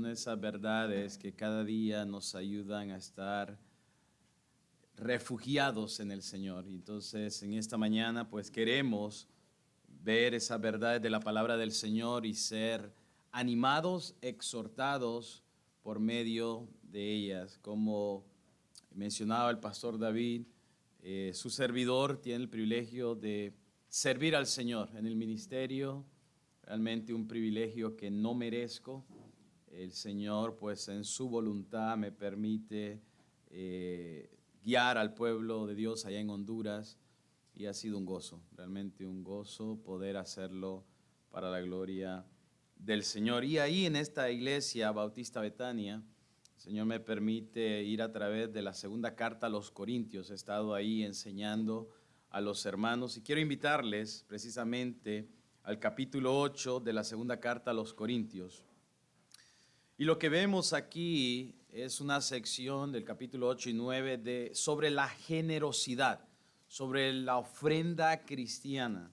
son esas verdades que cada día nos ayudan a estar refugiados en el Señor. Entonces, en esta mañana, pues queremos ver esas verdades de la palabra del Señor y ser animados, exhortados por medio de ellas. Como mencionaba el pastor David, su servidor tiene el privilegio de servir al Señor en el ministerio, realmente un privilegio que no merezco. El Señor, pues en su voluntad me permite guiar al pueblo de Dios allá en Honduras y ha sido un gozo, realmente un gozo poder hacerlo para la gloria del Señor. Y ahí en esta iglesia Bautista Betania, el Señor me permite ir a través de la segunda carta a los Corintios. He estado ahí enseñando a los hermanos y quiero invitarles precisamente al capítulo 8 de la segunda carta a los Corintios. Y lo que vemos aquí es una sección del capítulo 8 y 9 sobre la generosidad, sobre la ofrenda cristiana.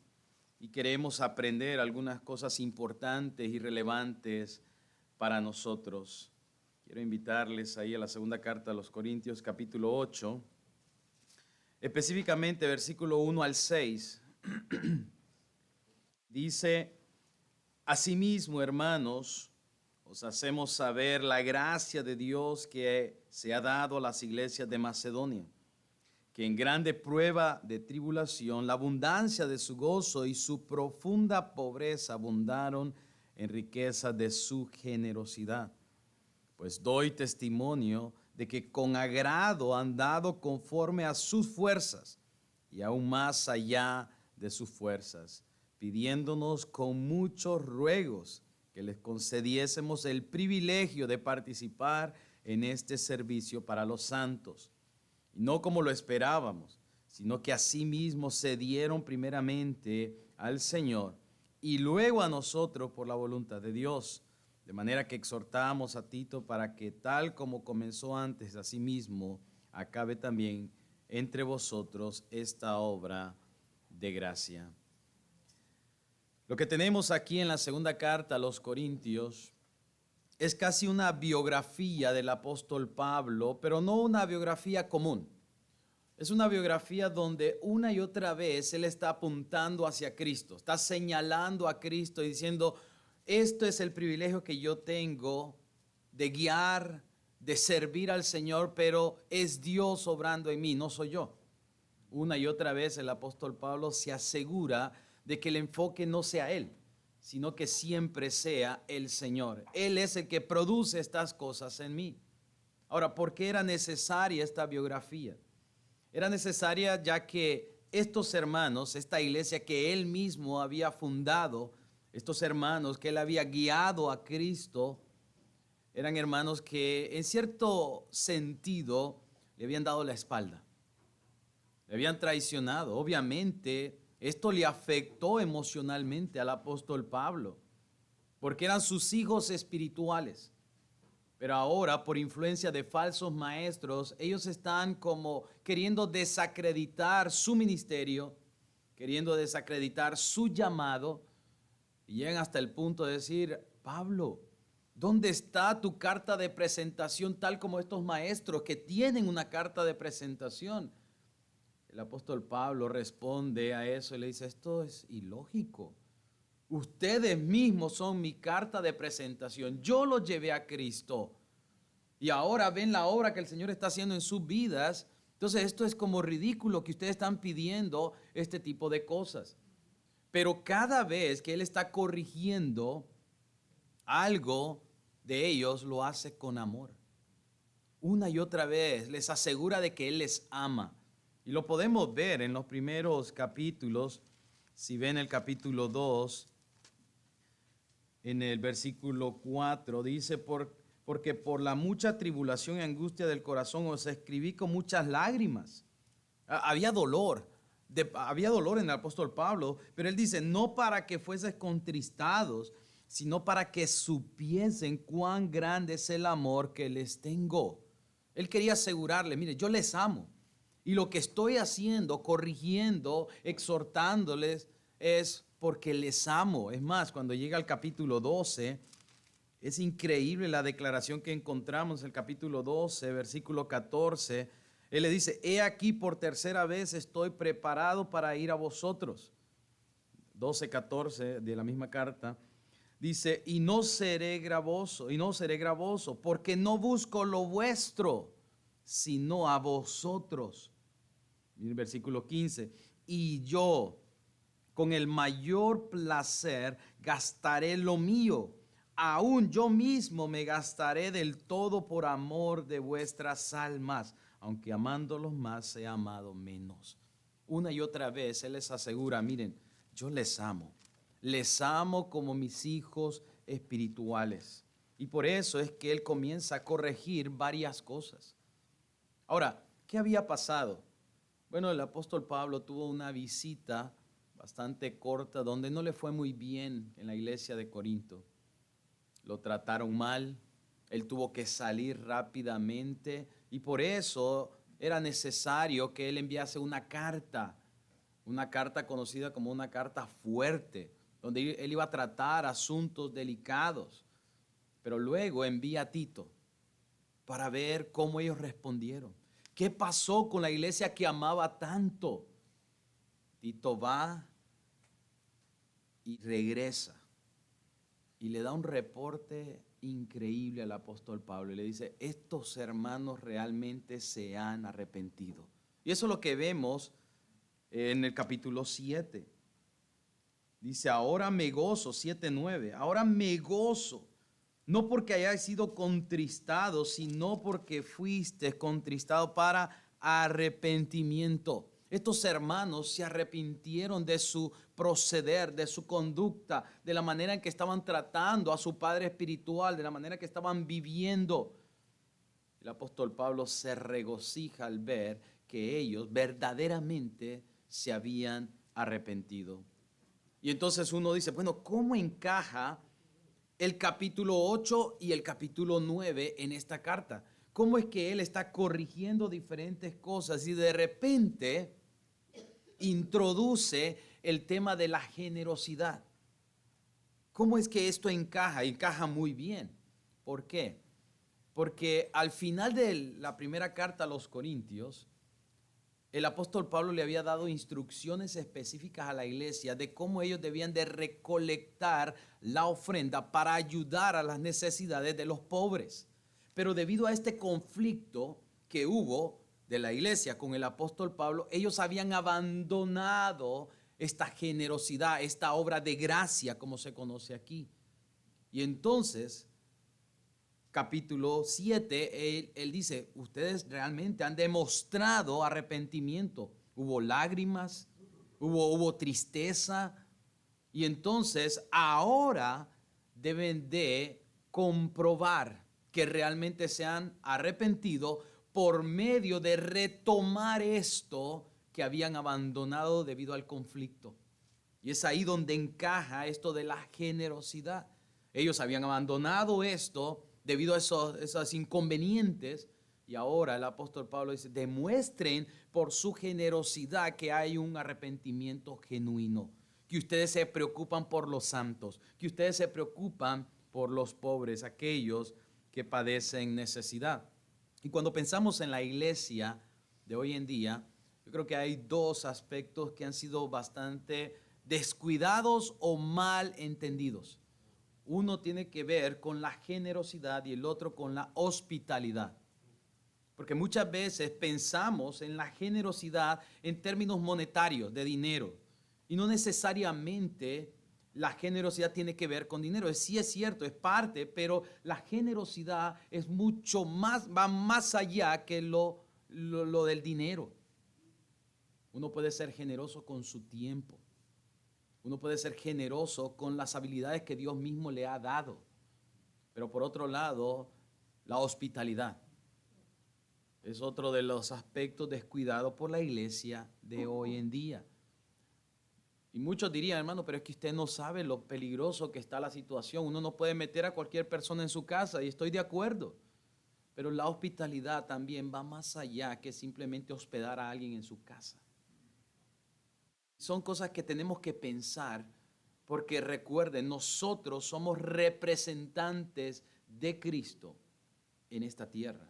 Y queremos aprender algunas cosas importantes y relevantes para nosotros. Quiero invitarles ahí a la segunda carta a los Corintios, capítulo 8, específicamente versículo 1 al 6. Dice: asimismo, hermanos, os hacemos saber la gracia de Dios que se ha dado a las iglesias de Macedonia, que en grande prueba de tribulación, la abundancia de su gozo y su profunda pobreza abundaron en riqueza de su generosidad. Pues doy testimonio de que con agrado han dado conforme a sus fuerzas y aún más allá de sus fuerzas, pidiéndonos con muchos ruegos que les concediésemos el privilegio de participar en este servicio para los santos. Y no como lo esperábamos, sino que asimismo se dieron primeramente al Señor y luego a nosotros por la voluntad de Dios. De manera que exhortamos a Tito para que tal como comenzó antes, asimismo acabe también entre vosotros esta obra de gracia. Lo que tenemos aquí en la segunda carta a los Corintios es casi una biografía del apóstol Pablo, pero no una biografía común. Es una biografía donde una y otra vez él está apuntando hacia Cristo, está señalando a Cristo y diciendo: esto es el privilegio que yo tengo de guiar, de servir al Señor, pero es Dios obrando en mí, no soy yo. Una y otra vez el apóstol Pablo se asegura de que el enfoque no sea él, sino que siempre sea el Señor. Él es el que produce estas cosas en mí. Ahora, ¿por qué era necesaria esta biografía? Era necesaria ya que estos hermanos, esta iglesia que él mismo había fundado, estos hermanos que él había guiado a Cristo, eran hermanos que en cierto sentido le habían dado la espalda, le habían traicionado. Obviamente esto le afectó emocionalmente al apóstol Pablo, porque eran sus hijos espirituales. Pero ahora, por influencia de falsos maestros, ellos están como queriendo desacreditar su ministerio, queriendo desacreditar su llamado, y llegan hasta el punto de decir: Pablo, ¿dónde está tu carta de presentación tal como estos maestros que tienen una carta de presentación? El apóstol Pablo responde a eso y le dice: esto es ilógico. Ustedes mismos son mi carta de presentación. Yo los llevé a Cristo y ahora ven la obra que el Señor está haciendo en sus vidas. Entonces esto es como ridículo que ustedes están pidiendo este tipo de cosas. Pero cada vez que Él está corrigiendo algo de ellos, lo hace con amor. Una y otra vez les asegura de que Él les ama. Y lo podemos ver en los primeros capítulos. Si ven el capítulo 2, en el versículo 4, dice: porque por la mucha tribulación y angustia del corazón os escribí con muchas lágrimas. Había dolor. Había dolor en el apóstol Pablo, pero él dice: no para que fueses contristados, sino para que supiesen cuán grande es el amor que les tengo. Él quería asegurarles: mire, yo les amo, y lo que estoy haciendo, corrigiendo, exhortándoles, es porque les amo. Es más, cuando llega al capítulo 12, Es increíble la declaración que encontramos en el capítulo 12, versículo 14. Él le dice, he aquí por tercera vez estoy preparado para ir a vosotros. 12, 14 de la misma carta. Dice, y no seré gravoso, porque no busco lo vuestro, sino a vosotros. Miren el versículo 15. Y yo, con el mayor placer, gastaré lo mío. Aún yo mismo me gastaré del todo por amor de vuestras almas, aunque amándolos más he amado menos. Una y otra vez Él les asegura, miren, yo les amo como mis hijos espirituales. Y por eso es que Él comienza a corregir varias cosas. Ahora, ¿qué había pasado? Bueno, el apóstol Pablo tuvo una visita bastante corta donde no le fue muy bien en la iglesia de Corinto. Lo trataron mal, él tuvo que salir rápidamente y por eso era necesario que él enviase una carta conocida como una carta fuerte, donde él iba a tratar asuntos delicados. Pero luego envía a Tito para ver cómo ellos respondieron. ¿Qué pasó con la iglesia que amaba tanto? Tito va y regresa y le da un reporte increíble al apóstol Pablo y le dice, estos hermanos realmente se han arrepentido. Y eso es lo que vemos en el capítulo 7. Dice, ahora me gozo, 7:9, ahora me gozo, no porque hayáis sido contristados, sino porque fuiste contristado para arrepentimiento. Estos hermanos se arrepintieron de su proceder, de su conducta, de la manera en que estaban tratando a su padre espiritual, de la manera que estaban viviendo. El apóstol Pablo se regocija al ver que ellos verdaderamente se habían arrepentido. Y entonces uno dice, bueno, ¿cómo encaja el capítulo 8 y el capítulo 9 en esta carta? ¿Cómo es que él está corrigiendo diferentes cosas y de repente introduce el tema de la generosidad? ¿Cómo es que esto encaja? Encaja muy bien. ¿Por qué? Porque al final de la primera carta a los Corintios, el apóstol Pablo le había dado instrucciones específicas a la iglesia de cómo ellos debían de recolectar la ofrenda para ayudar a las necesidades de los pobres. Pero debido a este conflicto que hubo de la iglesia con el apóstol Pablo, ellos habían abandonado esta generosidad, esta obra de gracia como se conoce aquí. Y entonces capítulo 7, él dice, ustedes realmente han demostrado arrepentimiento. Hubo lágrimas, hubo tristeza. Y entonces ahora deben de comprobar que realmente se han arrepentido por medio de retomar esto que habían abandonado debido al conflicto. Y es ahí donde encaja esto de la generosidad. Ellos habían abandonado esto debido a esos inconvenientes. Y ahora el apóstol Pablo dice, demuestren por su generosidad que hay un arrepentimiento genuino, que ustedes se preocupan por los santos, que ustedes se preocupan por los pobres, aquellos que padecen necesidad. Y cuando pensamos en la iglesia de hoy en día, yo creo que hay dos aspectos que han sido bastante descuidados o mal entendidos. Uno tiene que ver con la generosidad y el otro con la hospitalidad. Porque muchas veces pensamos en la generosidad en términos monetarios, de dinero. Y no necesariamente la generosidad tiene que ver con dinero. Sí es cierto, es parte, pero la generosidad es mucho más, va más allá que lo del dinero. Uno puede ser generoso con su tiempo. Uno puede ser generoso con las habilidades que Dios mismo le ha dado. Pero por otro lado, la hospitalidad es otro de los aspectos descuidados por la iglesia de hoy en día. Y muchos dirían, hermano, pero es que usted no sabe lo peligroso que está la situación. Uno no puede meter a cualquier persona en su casa, y estoy de acuerdo. Pero la hospitalidad también va más allá que simplemente hospedar a alguien en su casa. Son cosas que tenemos que pensar Porque recuerden, nosotros somos representantes de Cristo en esta tierra.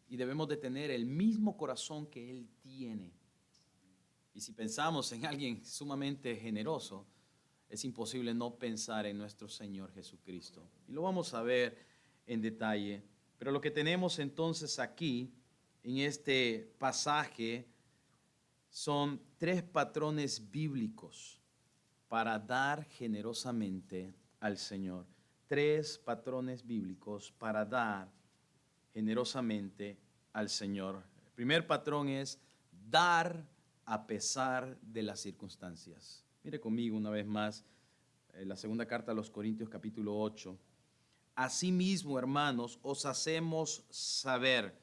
Y debemos de tener el mismo corazón que Él tiene. Y si pensamos en alguien sumamente generoso, es imposible no pensar en nuestro Señor Jesucristo. Y lo vamos a ver en detalle. Pero lo que tenemos entonces aquí, en este pasaje, son 3 patrones bíblicos para dar generosamente al Señor. 3 patrones bíblicos para dar generosamente al Señor. El primer patrón es dar a pesar de las circunstancias. Mire conmigo una vez más la segunda carta a los Corintios capítulo 8. Asimismo, hermanos, os hacemos saber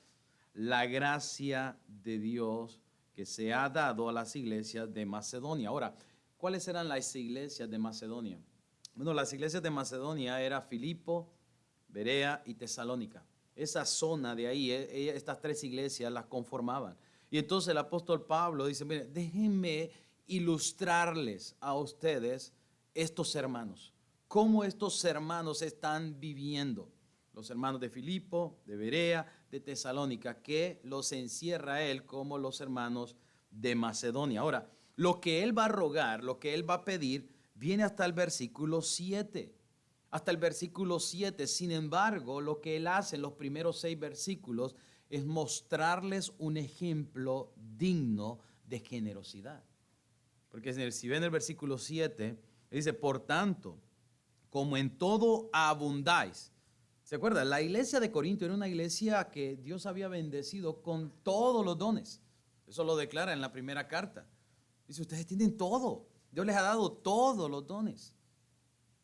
la gracia de Dios que se ha dado a las iglesias de Macedonia. Ahora, ¿cuáles eran las iglesias de Macedonia? Bueno, las iglesias de Macedonia eran Filipo, Berea y Tesalónica. Esa zona de ahí, estas 3 iglesias las conformaban. Y entonces el apóstol Pablo dice, mire, déjenme ilustrarles a ustedes estos hermanos. Cómo estos hermanos están viviendo. Los hermanos de Filipo, de Berea, de Tesalónica, que los encierra él como los hermanos de Macedonia. Ahora, lo que él va a rogar, lo que él va a pedir, viene hasta el versículo 7. Hasta el versículo 7. Sin embargo, lo que él hace en los primeros 6 versículos es mostrarles un ejemplo digno de generosidad. Porque si ven el versículo 7, dice, por tanto, como en todo abundáis. ¿Se acuerdan? La iglesia de Corinto era una iglesia que Dios había bendecido con todos los dones. Eso lo declara en la primera carta. Dice, ustedes tienen todo. Dios les ha dado todos los dones.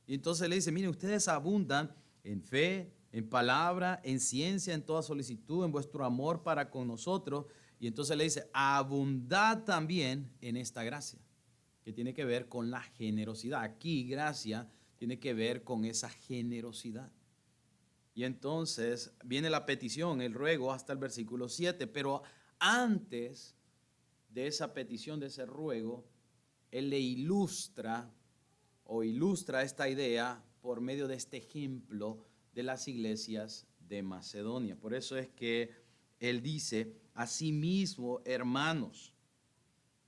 Y entonces le dice, miren, ustedes abundan en fe, en palabra, en ciencia, en toda solicitud, en vuestro amor para con nosotros. Y entonces le dice, abundad también en esta gracia, que tiene que ver con la generosidad. Aquí gracia tiene que ver con esa generosidad. Y entonces viene la petición, el ruego hasta el versículo 7, pero antes de esa petición, de ese ruego, él le ilustra esta idea por medio de este ejemplo de las iglesias de Macedonia. Por eso es que él dice, asimismo, hermanos,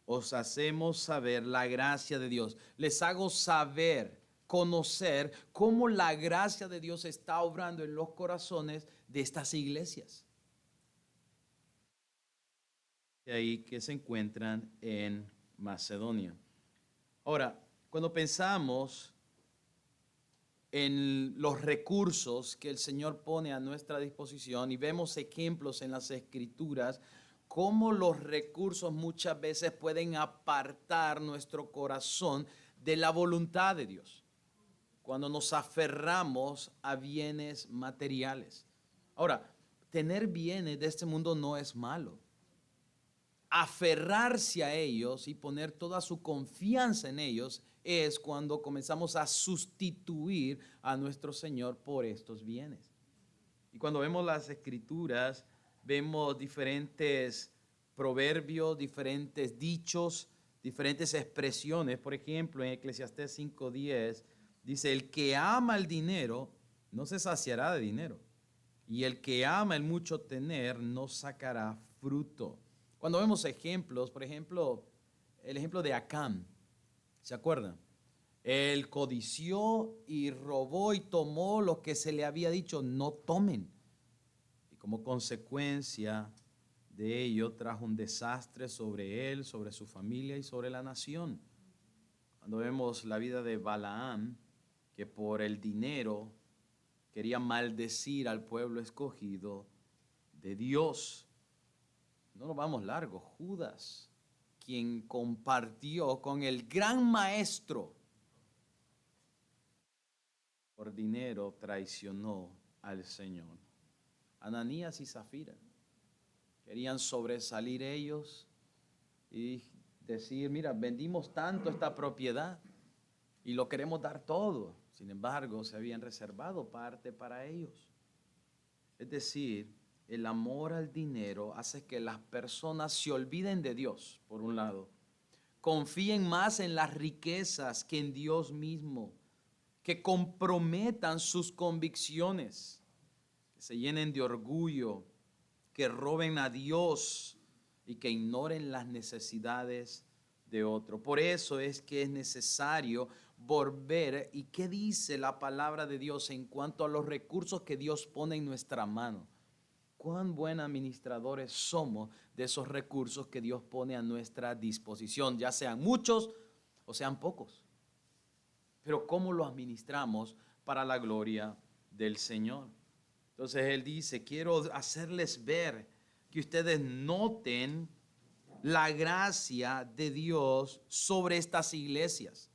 os hacemos saber la gracia de Dios. Les hago saber, conocer cómo la gracia de Dios está obrando en los corazones de estas iglesias. De ahí que se encuentran en Macedonia. Ahora, cuando pensamos en los recursos que el Señor pone a nuestra disposición y vemos ejemplos en las Escrituras, cómo los recursos muchas veces pueden apartar nuestro corazón de la voluntad de Dios, cuando nos aferramos a bienes materiales. Ahora, tener bienes de este mundo no es malo. Aferrarse a ellos y poner toda su confianza en ellos es cuando comenzamos a sustituir a nuestro Señor por estos bienes. Y cuando vemos las Escrituras, vemos diferentes proverbios, diferentes dichos, diferentes expresiones. Por ejemplo, en Eclesiastés 5:10 dice, el que ama el dinero no se saciará de dinero, y el que ama el mucho tener no sacará fruto. Cuando vemos ejemplos, por ejemplo, el ejemplo de Acán, ¿se acuerdan? Él codició y robó y tomó lo que se le había dicho, no tomen. Y como consecuencia de ello trajo un desastre sobre él, sobre su familia y sobre la nación. Cuando vemos la vida de Balaam, que por el dinero quería maldecir al pueblo escogido de Dios. No nos vamos largo, Judas, quien compartió con el gran maestro, por dinero traicionó al Señor. Ananías y Zafira querían sobresalir ellos y decir, mira, vendimos tanto esta propiedad y lo queremos dar todo. Sin embargo, se habían reservado parte para ellos. Es decir, el amor al dinero hace que las personas se olviden de Dios, por un lado, confíen más en las riquezas que en Dios mismo, que comprometan sus convicciones, que se llenen de orgullo, que roben a Dios y que ignoren las necesidades de otro. Por eso es que es necesario volver. ¿Y qué dice la palabra de Dios en cuanto a los recursos que Dios pone en nuestra mano? Cuán buenos administradores somos de esos recursos que Dios pone a nuestra disposición, ya sean muchos o sean pocos. Pero cómo los administramos para la gloria del Señor. Entonces Él dice, quiero hacerles ver, que ustedes noten la gracia de Dios sobre estas iglesias.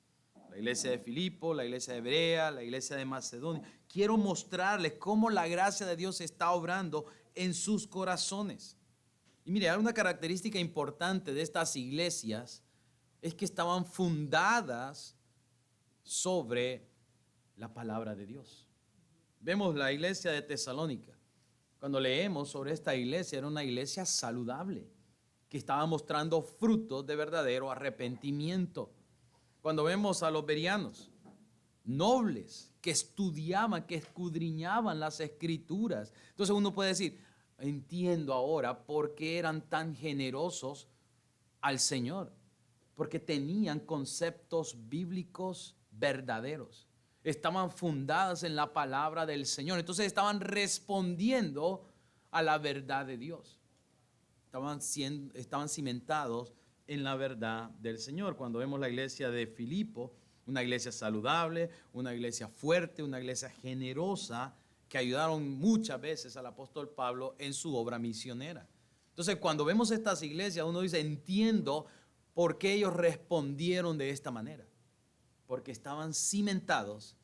La iglesia de Filipo, la iglesia de Berea, la iglesia de Macedonia. Quiero mostrarles cómo la gracia de Dios está obrando en sus corazones. Y mire, una característica importante de estas iglesias es que estaban fundadas sobre la palabra de Dios. Vemos la iglesia de Tesalónica. Cuando leemos sobre esta iglesia, era una iglesia saludable, que estaba mostrando frutos de verdadero arrepentimiento. Cuando vemos a los bereanos, nobles, que estudiaban, que escudriñaban las escrituras. Entonces uno puede decir, entiendo ahora por qué eran tan generosos al Señor, porque tenían conceptos bíblicos verdaderos. Estaban fundadas en la palabra del Señor. Entonces estaban respondiendo a la verdad de Dios. Estaban cimentados en la verdad del Señor. Cuando vemos la iglesia de Filipo, una iglesia saludable, una iglesia fuerte, una iglesia generosa, que ayudaron muchas veces al apóstol Pablo en su obra misionera. Entonces, cuando vemos estas iglesias, uno dice, entiendo por qué ellos respondieron de esta manera. Porque estaban cimentados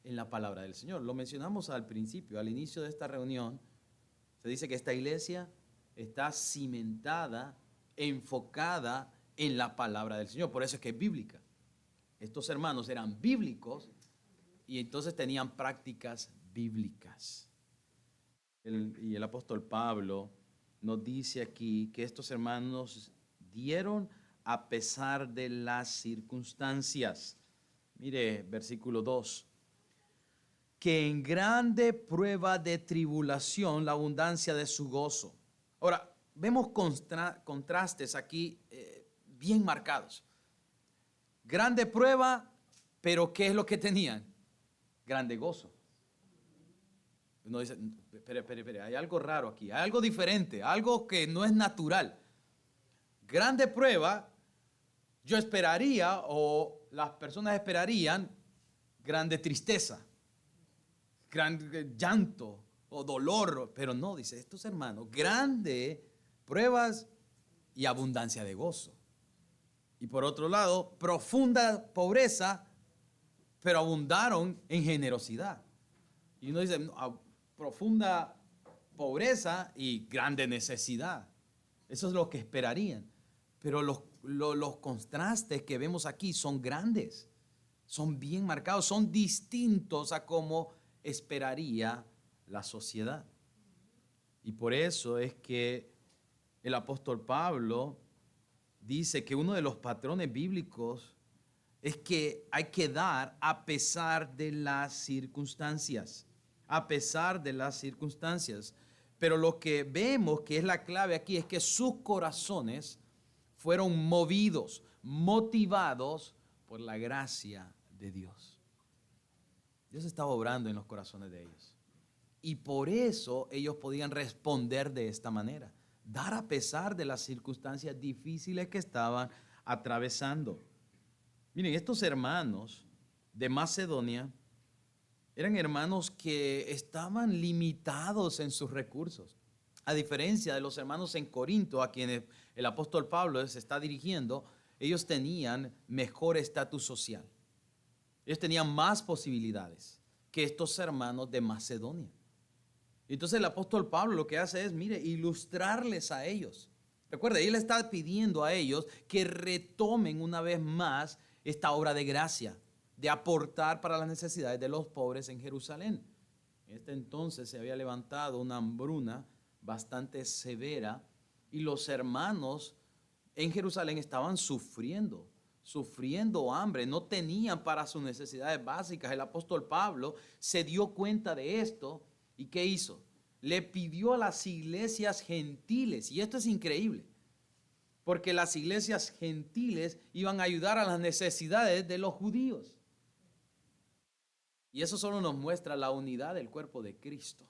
en la palabra del Señor. Lo mencionamos al principio, al inicio de esta reunión. Se dice que esta iglesia está cimentada, enfocada en la palabra del Señor. Por eso es que es bíblica. Estos hermanos eran bíblicos y entonces tenían prácticas bíblicas. Y el apóstol Pablo nos dice aquí que estos hermanos dieron a pesar de las circunstancias. Mire, versículo 2. Que en grande prueba de tribulación la abundancia de su gozo. Ahora, vemos contrastes aquí bien marcados. Grande prueba, pero ¿qué es lo que tenían? Grande gozo. Uno dice, espere, hay algo raro aquí, hay algo diferente, algo que no es natural. Grande prueba, yo esperaría, o las personas esperarían, grande tristeza, gran llanto o dolor, pero no, dice estos hermanos, grande pruebas y abundancia de gozo. Y por otro lado, profunda pobreza, pero abundaron en generosidad. Y uno dice, profunda pobreza y grande necesidad. Eso es lo que esperarían. Pero los contrastes que vemos aquí son grandes, son bien marcados, son distintos a como esperaría la sociedad. Y por eso es que el apóstol Pablo dice que uno de los patrones bíblicos es que hay que dar a pesar de las circunstancias, a pesar de las circunstancias. Pero lo que vemos que es la clave aquí es que sus corazones fueron movidos, motivados por la gracia de Dios. Dios estaba obrando en los corazones de ellos. Y por eso ellos podían responder de esta manera. Dar a pesar de las circunstancias difíciles que estaban atravesando. Miren, estos hermanos de Macedonia eran hermanos que estaban limitados en sus recursos. A diferencia de los hermanos en Corinto, a quienes el apóstol Pablo se está dirigiendo, ellos tenían mejor estatus social. Ellos tenían más posibilidades que estos hermanos de Macedonia. Entonces el apóstol Pablo lo que hace es, mire, ilustrarles a ellos. Recuerda, él está pidiendo a ellos que retomen una vez más esta obra de gracia, de aportar para las necesidades de los pobres en Jerusalén. En este entonces se había levantado una hambruna bastante severa y los hermanos en Jerusalén estaban sufriendo hambre, no tenían para sus necesidades básicas. El apóstol Pablo se dio cuenta de esto y ¿qué hizo? Le pidió a las iglesias gentiles, y esto es increíble, porque las iglesias gentiles iban a ayudar a las necesidades de los judíos. Y eso solo nos muestra la unidad del cuerpo de Cristo,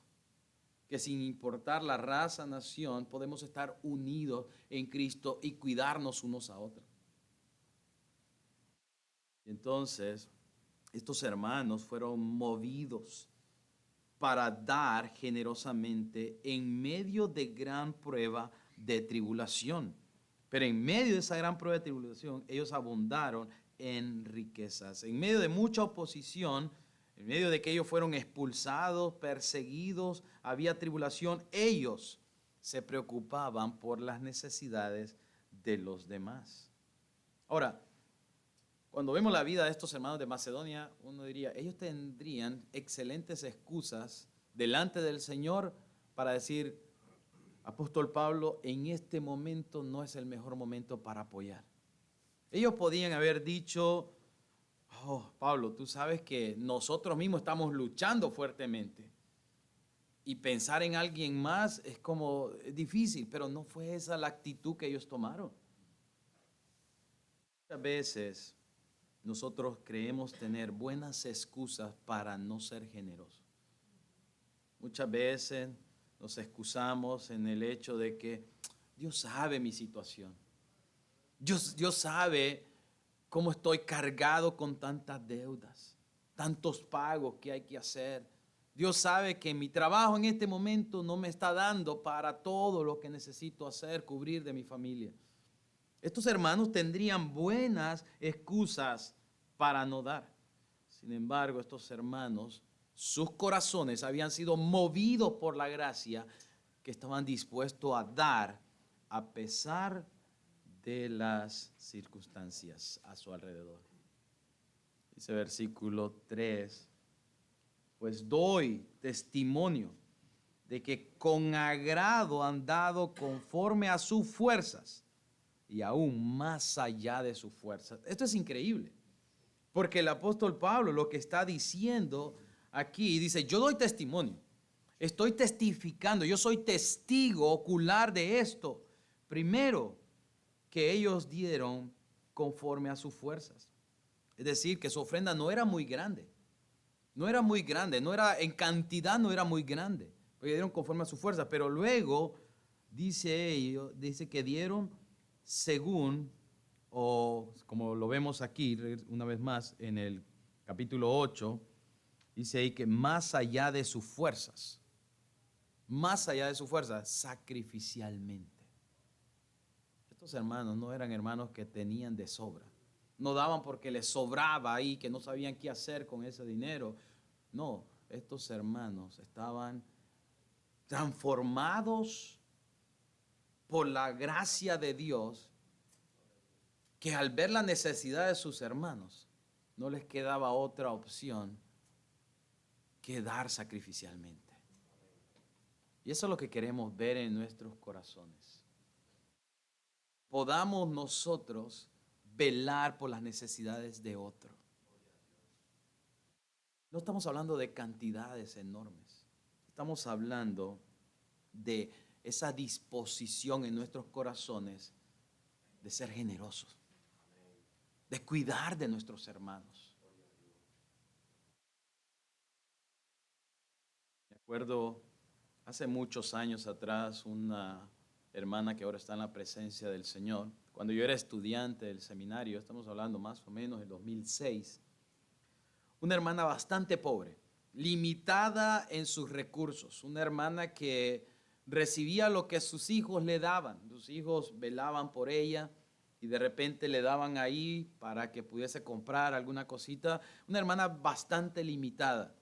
que sin importar la raza, nación, podemos estar unidos en Cristo y cuidarnos unos a otros. Entonces, estos hermanos fueron movidos para dar generosamente en medio de gran prueba de tribulación. Pero en medio de esa gran prueba de tribulación, ellos abundaron en riquezas. En medio de mucha oposición, en medio de que ellos fueron expulsados, perseguidos, había tribulación, ellos se preocupaban por las necesidades de los demás. Ahora, cuando vemos la vida de estos hermanos de Macedonia, uno diría, ellos tendrían excelentes excusas delante del Señor para decir, apóstol Pablo, en este momento no es el mejor momento para apoyar. Ellos podían haber dicho, oh, Pablo, tú sabes que nosotros mismos estamos luchando fuertemente. Y pensar en alguien más es como difícil, pero no fue esa la actitud que ellos tomaron. Muchas veces nosotros creemos tener buenas excusas para no ser generosos. Muchas veces nos excusamos en el hecho de que Dios sabe mi situación. Dios sabe cómo estoy cargado con tantas deudas, tantos pagos que hay que hacer. Dios sabe que mi trabajo en este momento no me está dando para todo lo que necesito hacer, cubrir de mi familia. Estos hermanos tendrían buenas excusas para no dar. Sin embargo, estos hermanos, sus corazones habían sido movidos por la gracia que estaban dispuestos a dar a pesar de las circunstancias a su alrededor. Dice versículo 3, pues doy testimonio de que con agrado han dado conforme a sus fuerzas y aún más allá de sus fuerzas. Esto es increíble, porque el apóstol Pablo lo que está diciendo aquí, dice, yo doy testimonio, estoy testificando, yo soy testigo ocular de esto. Primero, que ellos dieron conforme a sus fuerzas. Es decir, que su ofrenda no era muy grande. No era muy grande, no era en cantidad, no era muy grande. Porque dieron conforme a sus fuerzas, pero luego dice que dieron según, o como lo vemos aquí una vez más en el capítulo 8, dice ahí que más allá de sus fuerzas, sacrificialmente. Estos hermanos no eran hermanos que tenían de sobra. No daban porque les sobraba ahí, que no sabían qué hacer con ese dinero. No, estos hermanos estaban transformados por la gracia de Dios, que al ver la necesidad de sus hermanos, no les quedaba otra opción que dar sacrificialmente. Y eso es lo que queremos ver en nuestros corazones. Podamos nosotros velar por las necesidades de otro. No estamos hablando de cantidades enormes. Estamos hablando de esa disposición en nuestros corazones de ser generosos, de cuidar de nuestros hermanos. Me acuerdo hace muchos años atrás, una hermana que ahora está en la presencia del Señor, cuando yo era estudiante del seminario, estamos hablando más o menos del 2006, una hermana bastante pobre, limitada en sus recursos, una hermana que recibía lo que sus hijos le daban, sus hijos velaban por ella y de repente le daban ahí para que pudiese comprar alguna cosita, una hermana bastante limitada.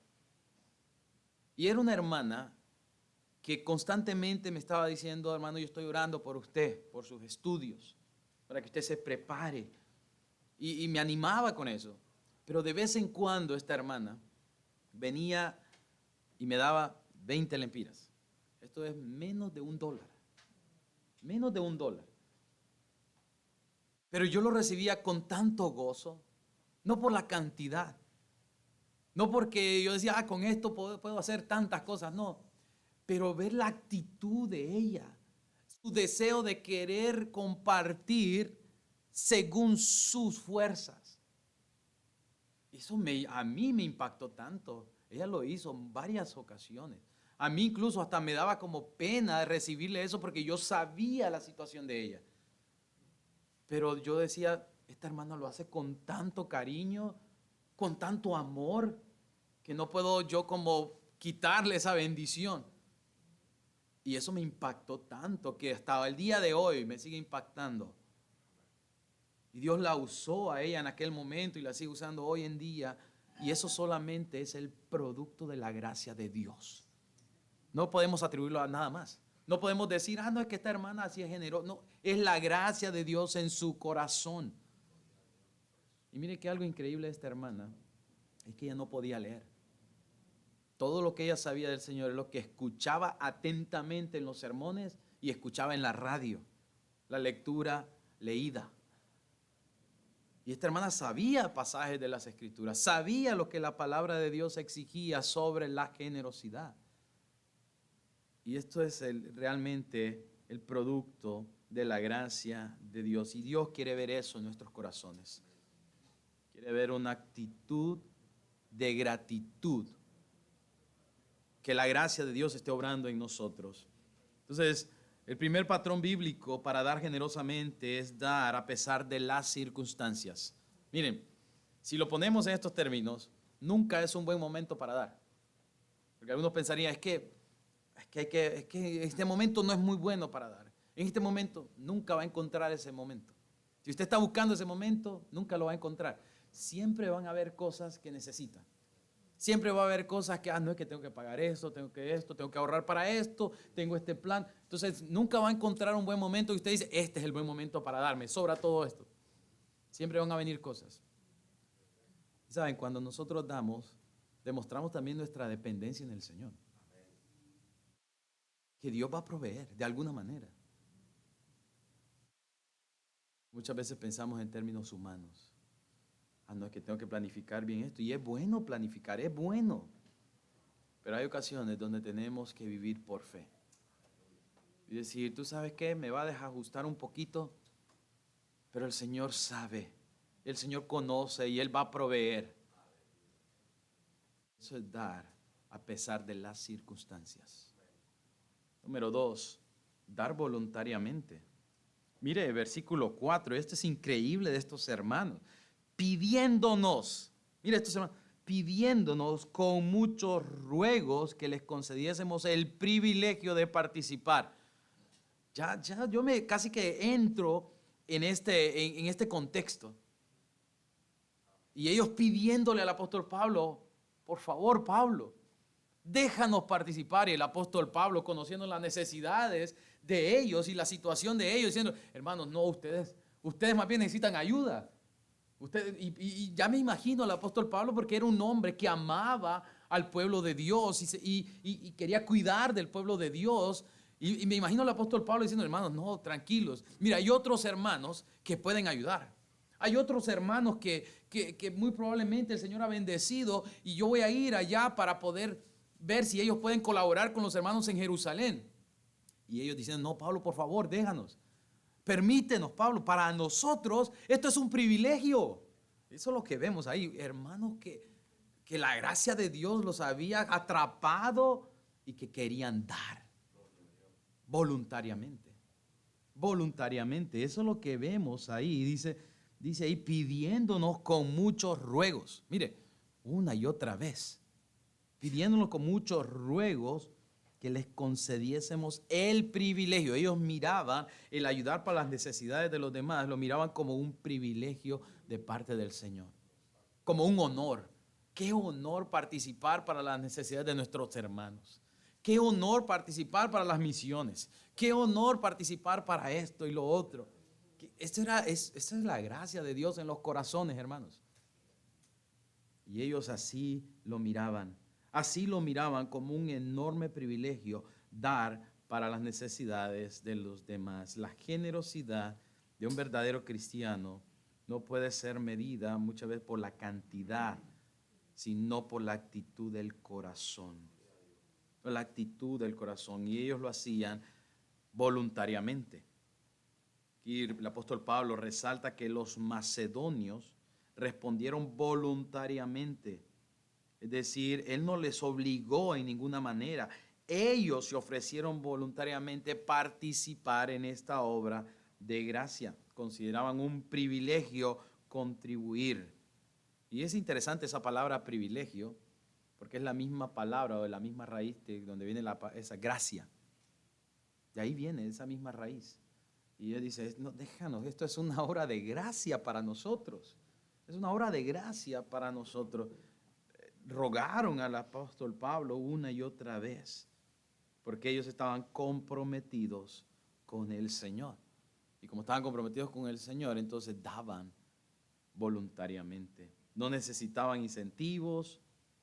Y era una hermana que constantemente me estaba diciendo, hermano, yo estoy orando por usted, por sus estudios, para que usted se prepare. Y me animaba con eso. Pero de vez en cuando esta hermana venía y me daba 20 lempiras. Esto es menos de $1. Menos de $1. Pero yo lo recibía con tanto gozo, no por la cantidad, no porque yo decía, con esto puedo hacer tantas cosas, no. Pero ver la actitud de ella, su deseo de querer compartir según sus fuerzas. Eso a mí me impactó tanto. Ella lo hizo en varias ocasiones. A mí incluso hasta me daba como pena recibirle eso porque yo sabía la situación de ella. Pero yo decía, esta hermana lo hace con tanto cariño, con tanto amor, que no puedo yo como quitarle esa bendición. Y eso me impactó tanto que hasta el día de hoy me sigue impactando. Y Dios la usó a ella en aquel momento y la sigue usando hoy en día. Y eso solamente es el producto de la gracia de Dios. No podemos atribuirlo a nada más. No podemos decir, no, es que esta hermana así es generosa. No, es la gracia de Dios en su corazón. Y mire que algo increíble de esta hermana es que ella no podía leer. Todo lo que ella sabía del Señor es lo que escuchaba atentamente en los sermones y escuchaba en la radio, la lectura leída. Y esta hermana sabía pasajes de las Escrituras, sabía lo que la palabra de Dios exigía sobre la generosidad. Y esto es realmente el producto de la gracia de Dios. Y Dios quiere ver eso en nuestros corazones. Quiere ver una actitud de gratitud. Que la gracia de Dios esté obrando en nosotros. Entonces, el primer patrón bíblico para dar generosamente es dar a pesar de las circunstancias. Miren, si lo ponemos en estos términos, nunca es un buen momento para dar. Porque algunos pensarían, es que este momento no es muy bueno para dar. En este momento nunca va a encontrar ese momento. Si usted está buscando ese momento, nunca lo va a encontrar. Siempre van a haber cosas que necesita. Siempre va a haber cosas que, no es que tengo que pagar esto, tengo que ahorrar para esto, tengo este plan. Entonces, nunca va a encontrar un buen momento y usted dice, este es el buen momento para darme, sobra todo esto. Siempre van a venir cosas. ¿Saben? Cuando nosotros damos, demostramos también nuestra dependencia en el Señor. Que Dios va a proveer de alguna manera. Muchas veces pensamos en términos humanos. No es que tengo que planificar bien esto. Y es bueno planificar, es bueno. Pero hay ocasiones donde tenemos que vivir por fe. Y decir, ¿tú sabes qué? Me va a desajustar un poquito, pero el Señor sabe. El Señor conoce y Él va a proveer. Eso es dar a pesar de las circunstancias. Número 2, dar voluntariamente. Mire, versículo 4, este es increíble de estos hermanos. Pidiéndonos, mire estos hermanos, pidiéndonos con muchos ruegos que les concediésemos el privilegio de participar. Ya yo me casi que entro en este contexto. Y ellos pidiéndole al apóstol Pablo, por favor, Pablo, déjanos participar. Y el apóstol Pablo, conociendo las necesidades de ellos y la situación de ellos, diciendo, hermanos, no, ustedes más bien necesitan ayuda. Y ya me imagino al apóstol Pablo porque era un hombre que amaba al pueblo de Dios y quería cuidar del pueblo de Dios. Y me imagino al apóstol Pablo diciendo, hermanos, no, tranquilos. Mira, hay otros hermanos que pueden ayudar. Hay otros hermanos que muy probablemente el Señor ha bendecido y yo voy a ir allá para poder ver si ellos pueden colaborar con los hermanos en Jerusalén. Y ellos dicen, no, Pablo, por favor, déjanos. Permítenos, Pablo, para nosotros esto es un privilegio. Eso es lo que vemos ahí, hermanos, que la gracia de Dios los había atrapado y que querían dar voluntariamente. Voluntariamente, eso es lo que vemos ahí. Dice ahí, pidiéndonos con muchos ruegos. Mire, una y otra vez, pidiéndonos con muchos ruegos que les concediésemos el privilegio. Ellos miraban el ayudar para las necesidades de los demás, lo miraban como un privilegio de parte del Señor, como un honor. Qué honor participar para las necesidades de nuestros hermanos. Qué honor participar para las misiones. Qué honor participar para esto y lo otro. Esa es la gracia de Dios en los corazones, hermanos. Y ellos así lo miraban. Así lo miraban como un enorme privilegio dar para las necesidades de los demás. La generosidad de un verdadero cristiano no puede ser medida muchas veces por la cantidad, sino por la actitud del corazón. La actitud del corazón. Y ellos lo hacían voluntariamente. Y el apóstol Pablo resalta que los macedonios respondieron voluntariamente. Es decir, él no les obligó en ninguna manera. Ellos se ofrecieron voluntariamente participar en esta obra de gracia. Consideraban un privilegio contribuir. Y es interesante esa palabra privilegio, porque es la misma palabra o de la misma raíz de donde viene esa gracia. De ahí viene esa misma raíz. Y él dice, no, déjanos, esto es una obra de gracia para nosotros. Es una obra de gracia para nosotros. Rogaron al apóstol Pablo una y otra vez, porque ellos estaban comprometidos con el Señor. Y como estaban comprometidos con el Señor, entonces daban voluntariamente. No necesitaban incentivos,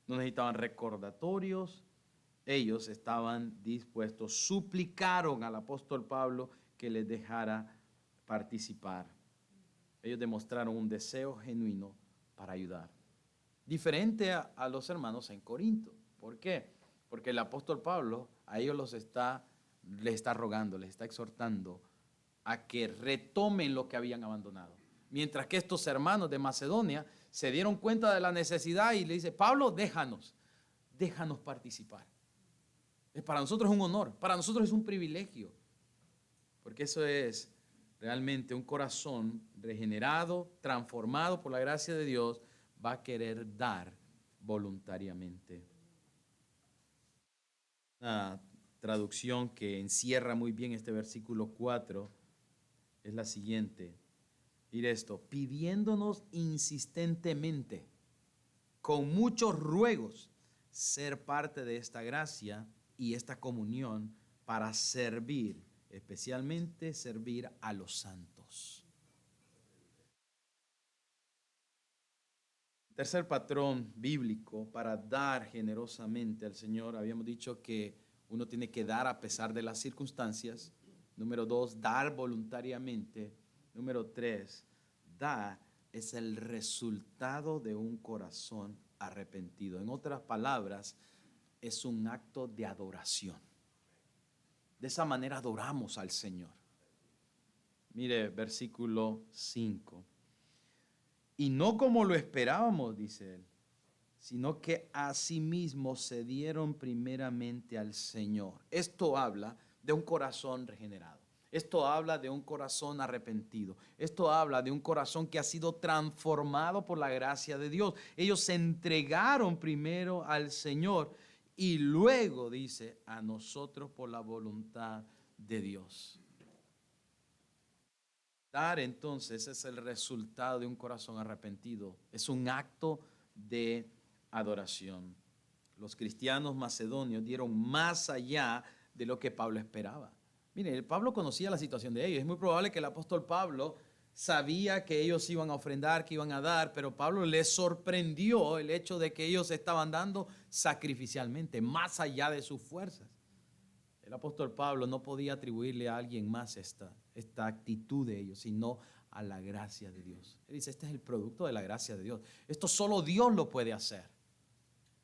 no necesitaban recordatorios. Ellos estaban dispuestos, suplicaron al apóstol Pablo que les dejara participar. Ellos demostraron un deseo genuino para ayudar. Diferente a los hermanos en Corinto. ¿Por qué? Porque el apóstol Pablo a ellos les está rogando, les está exhortando a que retomen lo que habían abandonado. Mientras que estos hermanos de Macedonia se dieron cuenta de la necesidad y le dice, Pablo, déjanos participar. Para nosotros es un honor, para nosotros es un privilegio, porque eso es realmente un corazón regenerado, transformado por la gracia de Dios, va a querer dar voluntariamente. Una traducción que encierra muy bien este versículo 4 es la siguiente. Mire esto, pidiéndonos insistentemente, con muchos ruegos, ser parte de esta gracia y esta comunión para servir, especialmente servir a los santos. Tercer patrón bíblico para dar generosamente al Señor. Habíamos dicho que uno tiene que dar a pesar de las circunstancias. Número 2, dar voluntariamente. Número 3, dar es el resultado de un corazón arrepentido. En otras palabras, es un acto de adoración. De esa manera adoramos al Señor. Mire, versículo 5. Y no como lo esperábamos, dice él, sino que asimismo se dieron primeramente al Señor. Esto habla de un corazón regenerado. Esto habla de un corazón arrepentido. Esto habla de un corazón que ha sido transformado por la gracia de Dios. Ellos se entregaron primero al Señor y luego, dice, a nosotros por la voluntad de Dios. Dar entonces es el resultado de un corazón arrepentido. Es un acto de adoración. Los cristianos macedonios dieron más allá de lo que Pablo esperaba. Mire, Pablo conocía la situación de ellos. Es muy probable que el apóstol Pablo sabía que ellos iban a ofrendar, que iban a dar, pero Pablo les sorprendió el hecho de que ellos estaban dando sacrificialmente, más allá de sus fuerzas. El apóstol Pablo no podía atribuirle a alguien más esta actitud de ellos, sino a la gracia de Dios. Él dice, este es el producto de la gracia de Dios. Esto solo Dios lo puede hacer.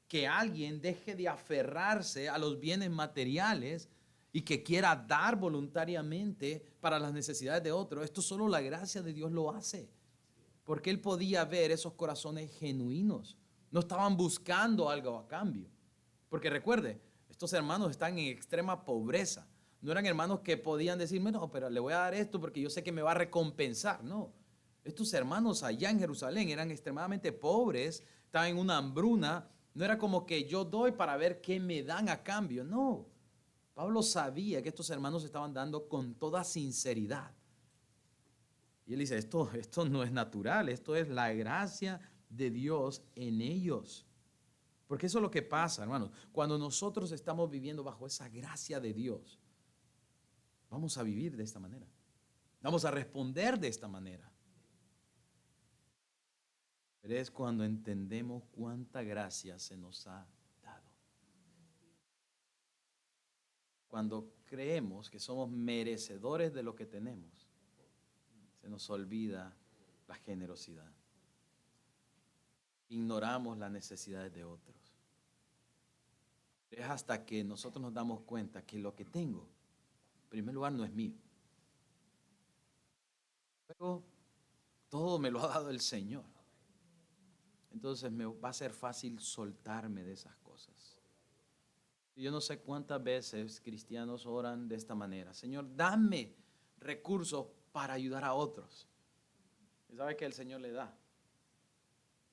Que alguien deje de aferrarse a los bienes materiales y que quiera dar voluntariamente para las necesidades de otros. Esto solo la gracia de Dios lo hace. Porque él podía ver esos corazones genuinos. No estaban buscando algo a cambio. Porque recuerde, estos hermanos están en extrema pobreza. No eran hermanos que podían decirme, no, pero le voy a dar esto porque yo sé que me va a recompensar. No. Estos hermanos allá en Jerusalén eran extremadamente pobres, estaban en una hambruna. No era como que yo doy para ver qué me dan a cambio. No. Pablo sabía que estos hermanos estaban dando con toda sinceridad. Y él dice, esto no es natural, esto es la gracia de Dios en ellos. Porque eso es lo que pasa, hermanos. Cuando nosotros estamos viviendo bajo esa gracia de Dios, vamos a vivir de esta manera. Vamos a responder de esta manera. Pero es cuando entendemos cuánta gracia se nos ha dado. Cuando creemos que somos merecedores de lo que tenemos, se nos olvida la generosidad. Ignoramos las necesidades de otros. Es hasta que nosotros nos damos cuenta que lo que tengo, en primer lugar, no es mío. Pero todo me lo ha dado el Señor. Entonces me va a ser fácil soltarme de esas cosas. Yo no sé cuántas veces cristianos oran de esta manera: Señor, dame recursos para ayudar a otros. Y sabe que el Señor le da,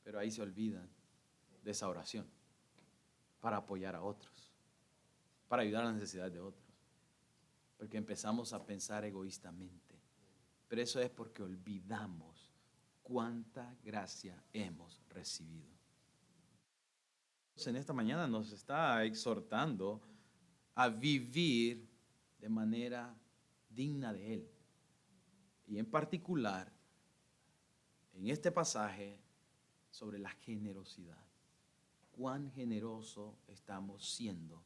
pero ahí se olvidan de esa oración para apoyar a otros, para ayudar a las necesidades de otros, porque empezamos a pensar egoístamente. Pero eso es porque olvidamos cuánta gracia hemos recibido. Entonces, en esta mañana nos está exhortando a vivir de manera digna de Él. Y en particular, en este pasaje, sobre la generosidad. Cuán generoso estamos siendo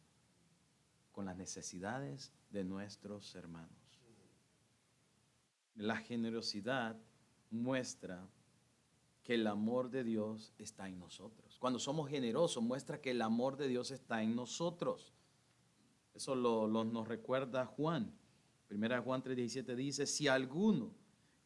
con las necesidades de nuestros hermanos. La generosidad muestra que el amor de Dios está en nosotros. Cuando somos generosos, muestra que el amor de Dios está en nosotros. Eso nos recuerda Juan. 1 Juan 3:17 dice: si alguno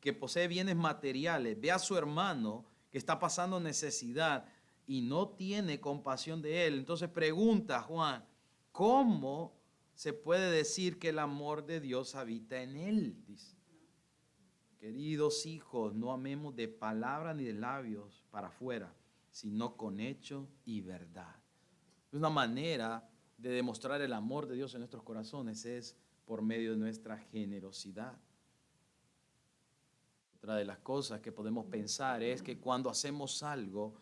que posee bienes materiales ve a su hermano que está pasando necesidad y no tiene compasión de él, entonces pregunta Juan: ¿cómo se puede decir que el amor de Dios habita en él? Dice: queridos hijos, no amemos de palabra ni de labios para afuera, sino con hecho y verdad. Una manera de demostrar el amor de Dios en nuestros corazones es por medio de nuestra generosidad. Otra de las cosas que podemos pensar es que cuando hacemos algo,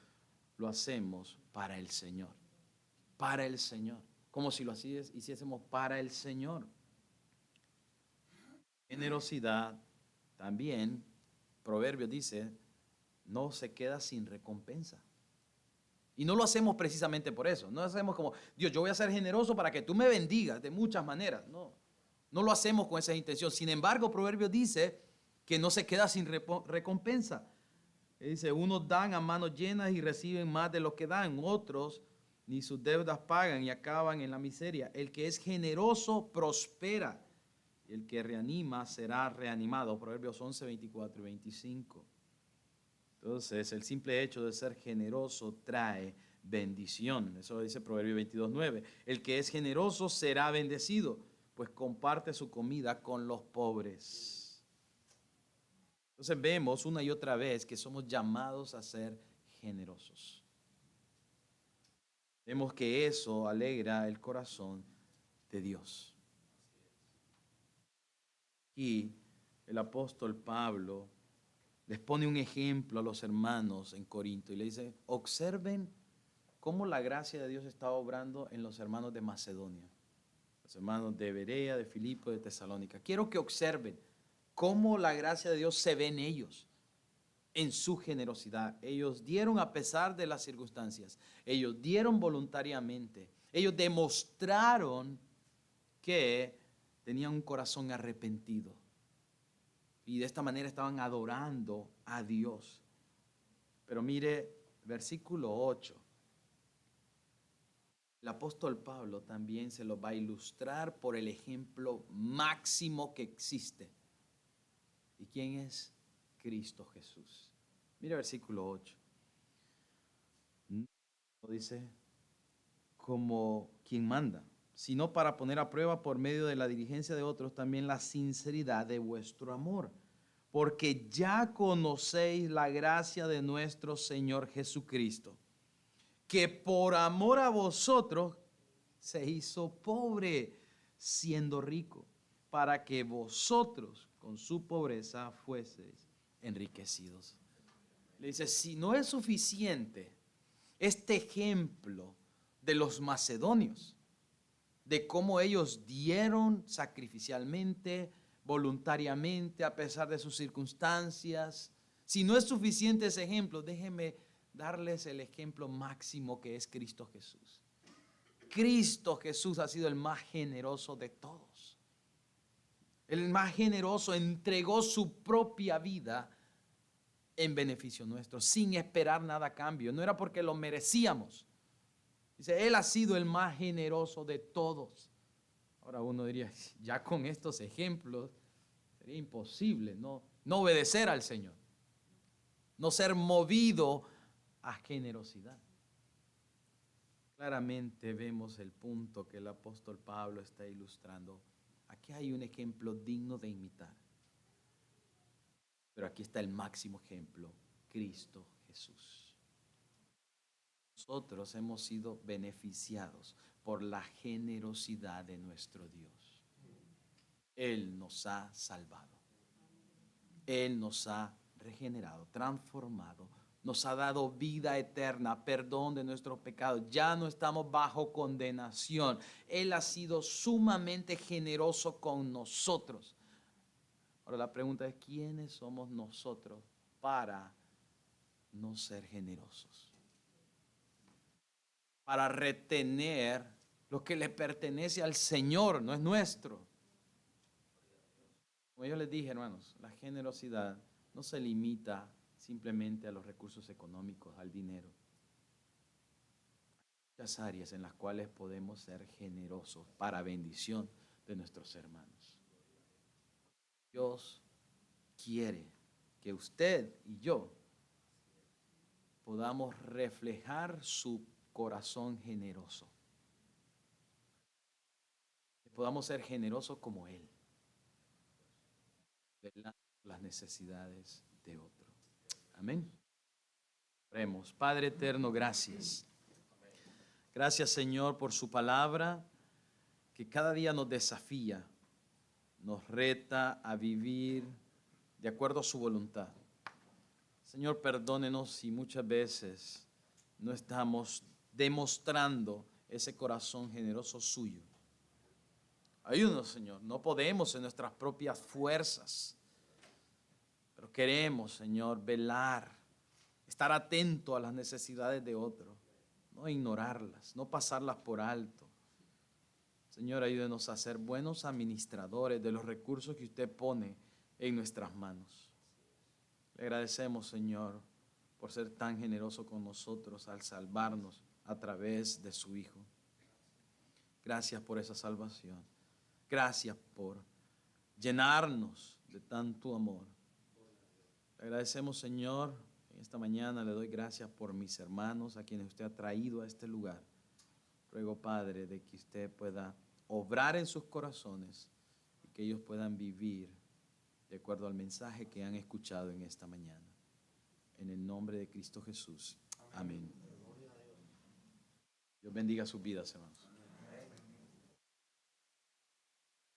lo hacemos para el Señor. Para el Señor. Como si lo hiciésemos para el Señor. Generosidad también, Proverbios dice, no se queda sin recompensa. Y no lo hacemos precisamente por eso. No hacemos como: Dios, yo voy a ser generoso para que tú me bendigas de muchas maneras. No, no lo hacemos con esa intención. Sin embargo, Proverbios dice que no se queda sin recompensa. Dice: unos dan a manos llenas y reciben más de lo que dan. Otros ni sus deudas pagan y acaban en la miseria. El que es generoso prospera. El que reanima será reanimado. Proverbios 11, 24 y 25. Entonces, el simple hecho de ser generoso trae bendición. Eso lo dice Proverbios 22, 9. El que es generoso será bendecido, pues comparte su comida con los pobres. Entonces vemos una y otra vez que somos llamados a ser generosos. Vemos que eso alegra el corazón de Dios. Y el apóstol Pablo les pone un ejemplo a los hermanos en Corinto y le dice: observen cómo la gracia de Dios está obrando en los hermanos de Macedonia, los hermanos de Berea, de Filipo, de Tesalónica. Quiero que observen cómo la gracia de Dios se ve en ellos, en su generosidad. Ellos dieron a pesar de las circunstancias, ellos dieron voluntariamente, ellos demostraron que tenían un corazón arrepentido. Y de esta manera estaban adorando a Dios. Pero mire, versículo 8. El apóstol Pablo también se lo va a ilustrar por el ejemplo máximo que existe. ¿Y quién es? Cristo Jesús. Mire versículo 8. No dice como quien manda, sino para poner a prueba por medio de la diligencia de otros también la sinceridad de vuestro amor. Porque ya conocéis la gracia de nuestro Señor Jesucristo, que por amor a vosotros se hizo pobre, siendo rico, para que vosotros con su pobreza fueseis enriquecidos. Le dice: si no es suficiente este ejemplo de los macedonios, de cómo ellos dieron sacrificialmente, voluntariamente, a pesar de sus circunstancias, si no es suficiente ese ejemplo, déjenme darles el ejemplo máximo, que es Cristo Jesús. Cristo Jesús ha sido el más generoso de todos. El más generoso entregó su propia vida en beneficio nuestro, sin esperar nada a cambio. No era porque lo merecíamos. Dice, Él ha sido el más generoso de todos. Ahora uno diría, ya con estos ejemplos, sería imposible no obedecer al Señor, no ser movido a generosidad. Claramente vemos el punto que el apóstol Pablo está ilustrando. Aquí hay un ejemplo digno de imitar. Pero aquí está el máximo ejemplo, Cristo Jesús. Nosotros hemos sido beneficiados por la generosidad de nuestro Dios. Él nos ha salvado. Él nos ha regenerado, transformado, nos ha dado vida eterna, perdón de nuestros pecados. Ya no estamos bajo condenación. Él ha sido sumamente generoso con nosotros. Ahora la pregunta es, ¿quiénes somos nosotros para no ser generosos? Para retener lo que le pertenece al Señor, no es nuestro. Como yo les dije, hermanos, la generosidad no se limita simplemente a los recursos económicos, al dinero. Hay muchas áreas en las cuales podemos ser generosos para bendición de nuestros hermanos. Dios quiere que usted y yo podamos reflejar su corazón generoso. Que podamos ser generosos como Él, velando las necesidades de otro. Amén. Oremos. Padre eterno, gracias. Gracias, Señor, por su palabra que cada día nos desafía, nos reta a vivir de acuerdo a su voluntad. Señor, perdónenos si muchas veces no estamos demostrando ese corazón generoso suyo. Ayúdanos, Señor. No podemos en nuestras propias fuerzas, pero queremos, Señor, velar, estar atento a las necesidades de otro, no ignorarlas, no pasarlas por alto. Señor, ayúdenos a ser buenos administradores de los recursos que usted pone en nuestras manos. Le agradecemos, Señor, por ser tan generoso con nosotros al salvarnos a través de su Hijo. Gracias por esa salvación. Gracias por llenarnos de tanto amor. Le agradecemos, Señor, en esta mañana le doy gracias por mis hermanos a quienes usted ha traído a este lugar. Ruego, Padre, de que usted pueda obrar en sus corazones y que ellos puedan vivir de acuerdo al mensaje que han escuchado en esta mañana. En el nombre de Cristo Jesús. Amén. Dios bendiga sus vidas, hermanos.